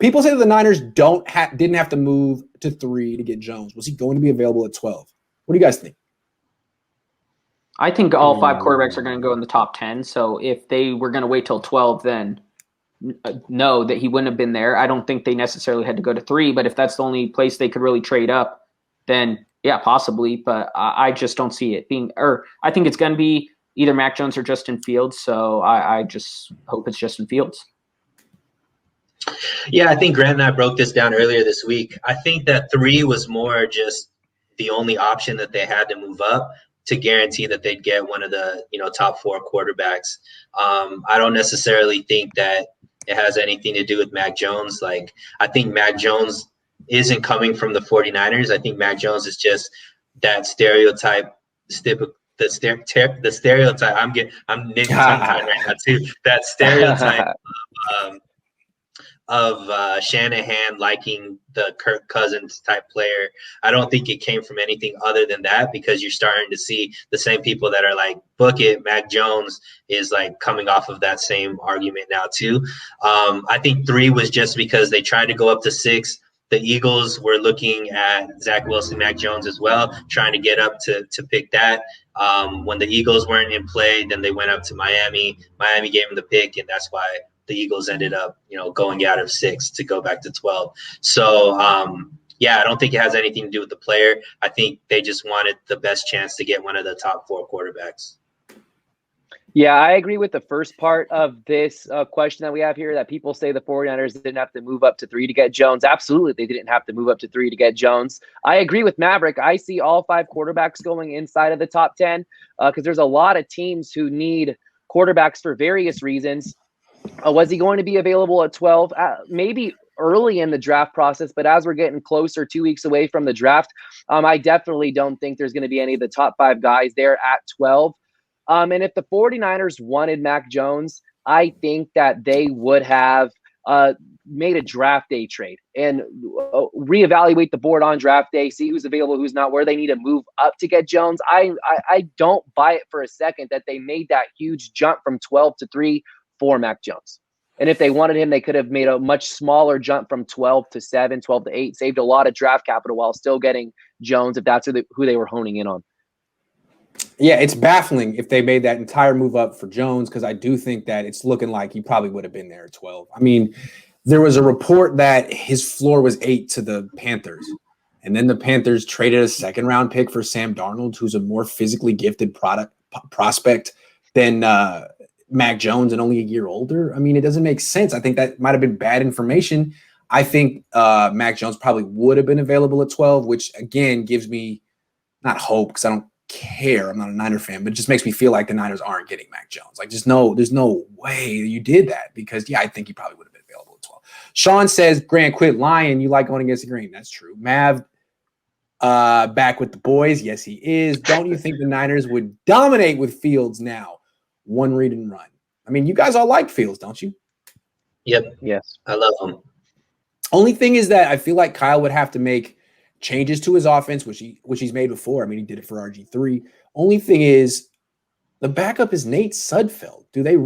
People say that the Niners didn't have to move to 3 to get Jones. Was he going to be available at 12? What do you guys think? I think all 5 quarterbacks are going to go in the top 10. So if they were going to wait till 12, then no, that he wouldn't have been there. I don't think they necessarily had to go to 3, but if that's the only place they could really trade up, then yeah, possibly. But I just don't see it being, or I think it's going to be either Mac Jones or Justin Fields. So I just hope it's Justin Fields. Yeah, I think Grant and I broke this down earlier this week. I think that 3 was more just the only option that they had to move up to guarantee that they'd get one of the top 4 quarterbacks. I don't necessarily think that it has anything to do with Mac Jones. Like, I think Mac Jones isn't coming from the 49ers. I think Mac Jones is just that stereotype. The stereotype. I'm tongue tied right now too. That stereotype of Shanahan liking the Kirk Cousins type player. I don't think it came from anything other than that, because you're starting to see the same people that are like, book it, Mac Jones is like coming off of that same argument now too. I think 3 was just because they tried to go up to 6. The Eagles were looking at Zach Wilson, Mac Jones as well, trying to get up to pick that. When the Eagles weren't in play, then they went up to Miami. Miami gave them the pick, and that's why the Eagles ended up, going out of 6 to go back to 12. So, yeah, I don't think it has anything to do with the player. I think they just wanted the best chance to get one of the top 4 quarterbacks. Yeah, I agree with the first part of this question that we have here, that people say the 49ers didn't have to move up to 3 to get Jones. Absolutely, they didn't have to move up to 3 to get Jones. I agree with Maverick. I see all 5 quarterbacks going inside of the top 10 because there's a lot of teams who need quarterbacks for various reasons. Was he going to be available at 12? Maybe early in the draft process, but as we're getting closer, 2 weeks away from the draft, I definitely don't think there's going to be any of the top 5 guys there at 12. And if the 49ers wanted Mac Jones, I think that they would have made a draft day trade and reevaluate the board on draft day, see who's available, who's not, where they need to move up to get Jones. I don't buy it for a second that they made that huge jump from 12 to 3 for Mac Jones. And if they wanted him, they could have made a much smaller jump from 12 to 7, 12 to 8, saved a lot of draft capital while still getting Jones if that's who they were honing in on. Yeah, it's baffling if they made that entire move up for Jones, because I do think that it's looking like he probably would have been there at 12. I mean, there was a report that his floor was 8 to the Panthers, and then the Panthers traded a second-round pick for Sam Darnold, who's a more physically gifted prospect than Mac Jones and only a year older. I mean, it doesn't make sense. I think that might have been bad information. I think Mac Jones probably would have been available at 12, which, again, gives me not hope, because I don't care. I'm not a Niner fan, but it just makes me feel like the Niners aren't getting Mac Jones. Like, there's no way you did that, because, yeah, I think he probably would have been available at 12. Sean says, Grant, quit lying. You like going against the grain. That's true. Mav, back with the boys. Yes, he is. Don't you think the Niners would dominate with Fields now? One read and run. I mean, you guys all like Fields, don't you? Yep. Yes. I love him. Only thing is that I feel like Kyle would have to make changes to his offense, which he's made before. I mean, he did it for RG3. Only thing is, the backup is Nate Sudfeld. Do they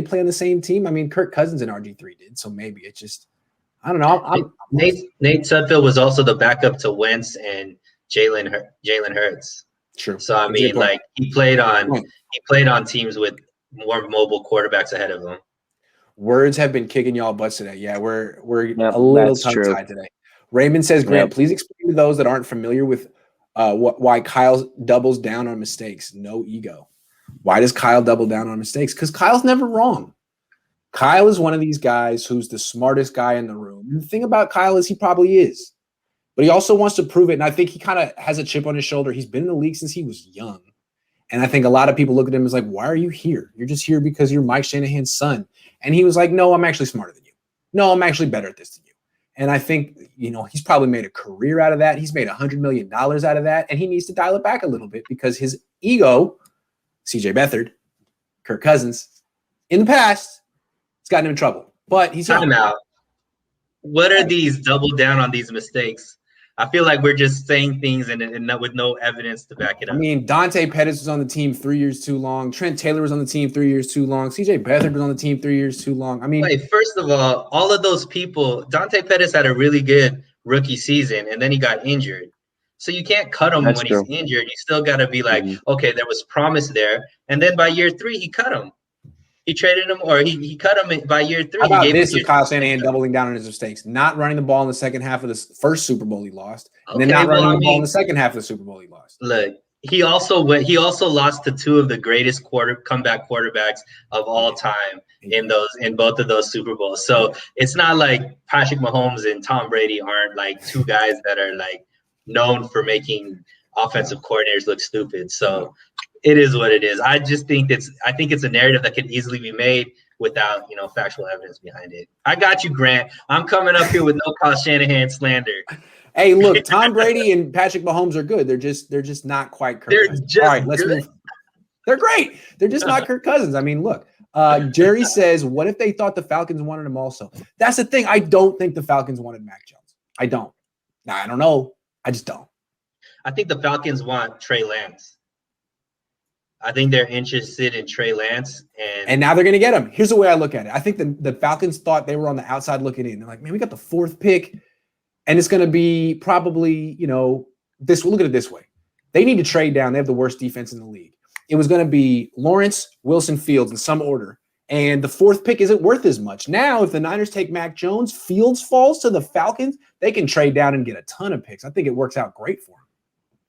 play on the same team? I mean, Kirk Cousins and RG3 did, so maybe it's just, I don't know. Nate Sudfeld was also the backup to Wentz and Jalen Hurts. True. So I mean, like, he played on teams with more mobile quarterbacks ahead of him. Words have been kicking y'all butts today. Yeah, we're a little tongue-tied today. Raymond says, Grant, please explain to those that aren't familiar with why Kyle doubles down on mistakes. No ego. Why does Kyle double down on mistakes? Because Kyle's never wrong. Kyle is one of these guys who's the smartest guy in the room. And the thing about Kyle is he probably is. But he also wants to prove it, and I think he kind of has a chip on his shoulder. He's been in the league since he was young. And I think a lot of people look at him as like, why are you here? You're just here because you're Mike Shanahan's son. And he was like, no, I'm actually smarter than you. No, I'm actually better at this than you. And I think, he's probably made a career out of that. He's made $100 million out of that. And he needs to dial it back a little bit, because his ego, CJ Beathard, Kirk Cousins, in the past, it's gotten him in trouble. But he's time out. What are these double down on these mistakes? I feel like we're just saying things and not, with no evidence to back it up. I mean, Dante Pettis was on the team 3 years too long. Trent Taylor was on the team 3 years too long. CJ Beathard was on the team 3 years too long. I mean, wait, first of all of those people, Dante Pettis had a really good rookie season, and then he got injured. So you can't cut him That's when true. he's injured. You still got to be like, okay, there was promise there. And then by year 3, he cut him. He traded him, or he cut him by year 3. how about he gave this him with Kyle Shanahan doubling down on his mistakes, not running the ball in the second half of the first Super Bowl he lost, and then not running the ball in the second half of the Super Bowl he lost. Look, he also lost to 2 of the greatest comeback quarterbacks of all time in both of those Super Bowls. So it's not like Patrick Mahomes and Tom Brady aren't like 2 guys that are like known for making offensive coordinators look stupid. So it is what it is. I just think it's a narrative that could easily be made without, factual evidence behind it. I got you, Grant. I'm coming up here with no Kyle Shanahan slander. Hey, look, Tom Brady and Patrick Mahomes are good. They're just not quite Kirk Cousins. All right, let's move. They're great. They're just not Kirk Cousins. I mean, look, Jerry says, what if they thought the Falcons wanted him also? That's the thing. I don't think the Falcons wanted Mac Jones. I don't. Now, I don't know. I just don't. I think the Falcons want Trey Lance. I think they're interested in Trey Lance. And now they're going to get him. Here's the way I look at it. I think the Falcons thought they were on the outside looking in. They're like, man, we got the 4th pick. And it's going to be probably, this. Look at it this way. They need to trade down. They have the worst defense in the league. It was going to be Lawrence, Wilson, Fields in some order. And the 4th pick isn't worth as much. Now, if the Niners take Mac Jones, Fields falls to the Falcons, they can trade down and get a ton of picks. I think it works out great for them.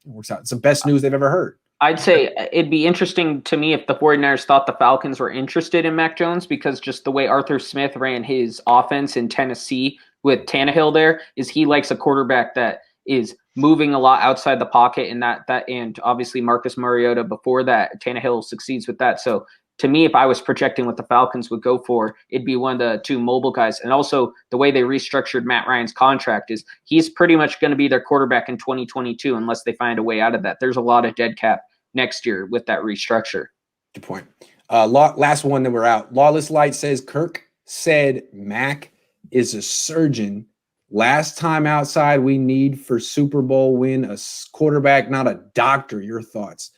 It works out. It's the best news they've ever heard. I'd say it'd be interesting to me if the 49ers thought the Falcons were interested in Mac Jones, because just the way Arthur Smith ran his offense in Tennessee with Tannehill there is he likes a quarterback that is moving a lot outside the pocket, and and obviously Marcus Mariota before that, Tannehill succeeds with that. So to me, if I was projecting what the Falcons would go for, it'd be one of the 2 mobile guys. And also the way they restructured Matt Ryan's contract is he's pretty much going to be their quarterback in 2022 unless they find a way out of that. There's a lot of dead cap next year with that restructure. Good point. Last one that we're out. Lawless Light says Kirk said Mac is a surgeon. Last time outside we need for Super Bowl win a quarterback, not a doctor. Your thoughts?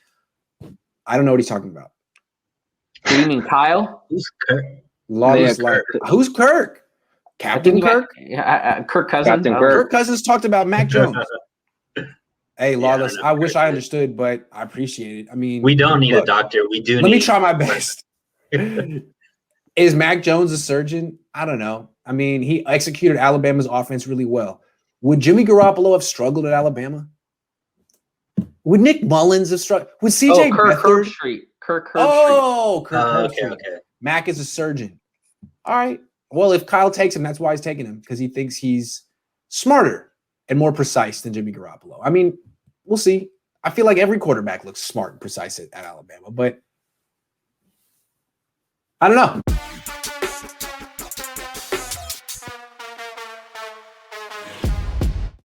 I don't know what he's talking about. Do you mean Kyle? Who's Kirk? Lawless Light. Who's Kirk? Captain Kirk? Kirk Cousins. Captain Kirk. Kirk Cousins talked about Mac Jones. Hey, Lawless, I wish I understood, but I appreciate it. I mean, we don't need a doctor. Let me try my best. Is Mac Jones a surgeon? I don't know. I mean, he executed Alabama's offense really well. Would Jimmy Garoppolo have struggled at Alabama? Would Nick Mullins have struggled? Would CJ Kirk Beathard? Kirk Herbstreit. Okay. Mac is a surgeon. All right. Well, if Kyle takes him, that's why he's taking him, because he thinks he's smarter and more precise than Jimmy Garoppolo. I mean, we'll see. I feel like every quarterback looks smart and precise at Alabama, but I don't know.